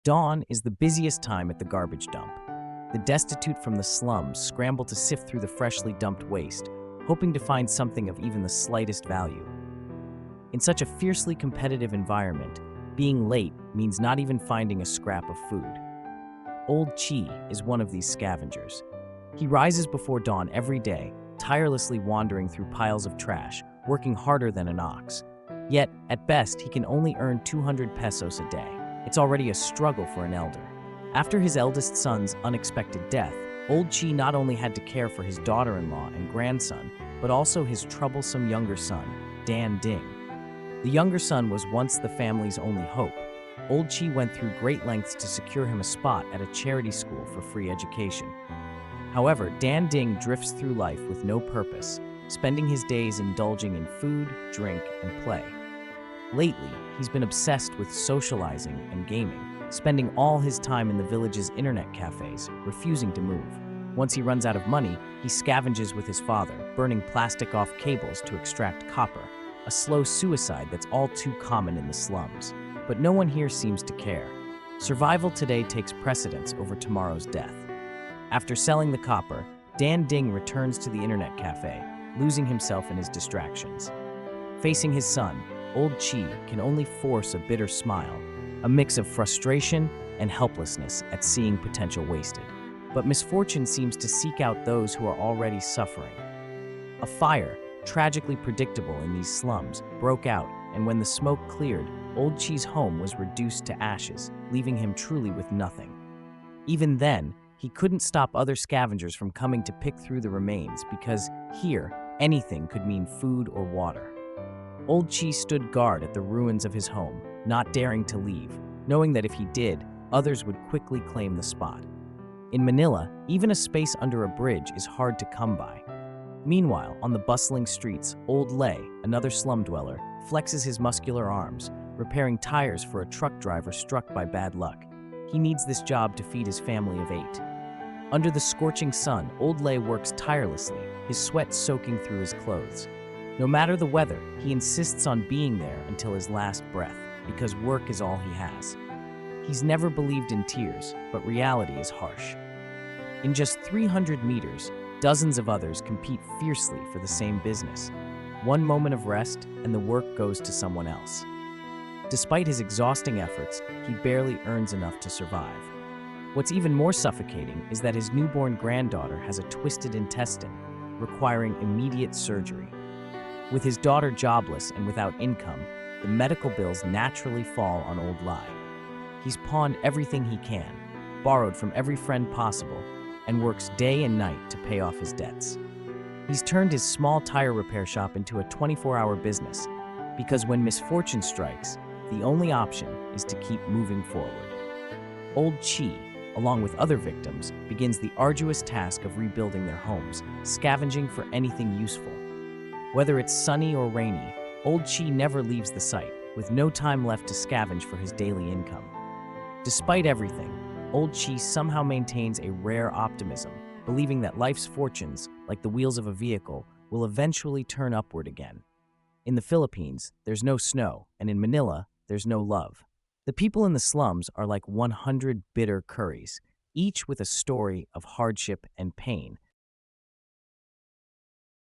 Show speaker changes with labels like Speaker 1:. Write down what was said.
Speaker 1: Dawn is the busiest time at the garbage dump. The destitute from the slums scramble to sift through the freshly dumped waste, hoping to find something of even the slightest value. In such a fiercely competitive environment, being late means not even finding a scrap of food. Old Chi is one of these scavengers. He rises before dawn every day, tirelessly wandering through piles of trash, working harder than an ox. Yet, at best, he can only earn 200 pesos a day. It's already a struggle for an elder. After his eldest son's unexpected death, Old Chi not only had to care for his daughter-in-law and grandson, but also his troublesome younger son, Dan Ding. The younger son was once the family's only hope. Old Chi went through great lengths to secure him a spot at a charity school for free education. However, Dan Ding drifts through life with no purpose, spending his days indulging in food, drink, and play. Lately, he's been obsessed with socializing and gaming, spending all his time in the village's internet cafes, refusing to move. Once he runs out of money, he scavenges with his father, burning plastic off cables to extract copper, a slow suicide that's all too common in the slums. But no one here seems to care. Survival today takes precedence over tomorrow's death. After selling the copper, Dan Ding returns to the internet cafe, losing himself in his distractions. Facing his son, Old Chi can only force a bitter smile, a mix of frustration and helplessness at seeing potential wasted. But misfortune seems to seek out those who are already suffering. A fire, tragically predictable in these slums, broke out, and when the smoke cleared, Old Chi's home was reduced to ashes, leaving him truly with nothing. Even then, he couldn't stop other scavengers from coming to pick through the remains because here, anything could mean food or water. Old Chi stood guard at the ruins of his home, not daring to leave, knowing that if he did, others would quickly claim the spot. In Manila, even a space under a bridge is hard to come by. Meanwhile, on the bustling streets, Old Lay, another slum dweller, flexes his muscular arms, repairing tires for a truck driver struck by bad luck. He needs this job to feed his family of 8. Under the scorching sun, Old Lay works tirelessly, his sweat soaking through his clothes. No matter the weather, he insists on being there until his last breath, because work is all he has. He's never believed in tears, but reality is harsh. In just 300 meters, dozens of others compete fiercely for the same business. One moment of rest, and the work goes to someone else. Despite his exhausting efforts, he barely earns enough to survive. What's even more suffocating is that his newborn granddaughter has a twisted intestine, requiring immediate surgery. With his daughter jobless and without income, the medical bills naturally fall on Old Lai. He's pawned everything he can, borrowed from every friend possible, and works day and night to pay off his debts. He's turned his small tire repair shop into a 24-hour business, because when misfortune strikes, the only option is to keep moving forward. Old Chi, along with other victims, begins the arduous task of rebuilding their homes, scavenging for anything useful. Whether it's sunny or rainy, Old Chi never leaves the site, with no time left to scavenge for his daily income. Despite everything, Old Chi somehow maintains a rare optimism, believing that life's fortunes, like the wheels of a vehicle, will eventually turn upward again. In the Philippines, there's no snow, and in Manila, there's no love. The people in the slums are like 100 bitter curries, each with a story of hardship and pain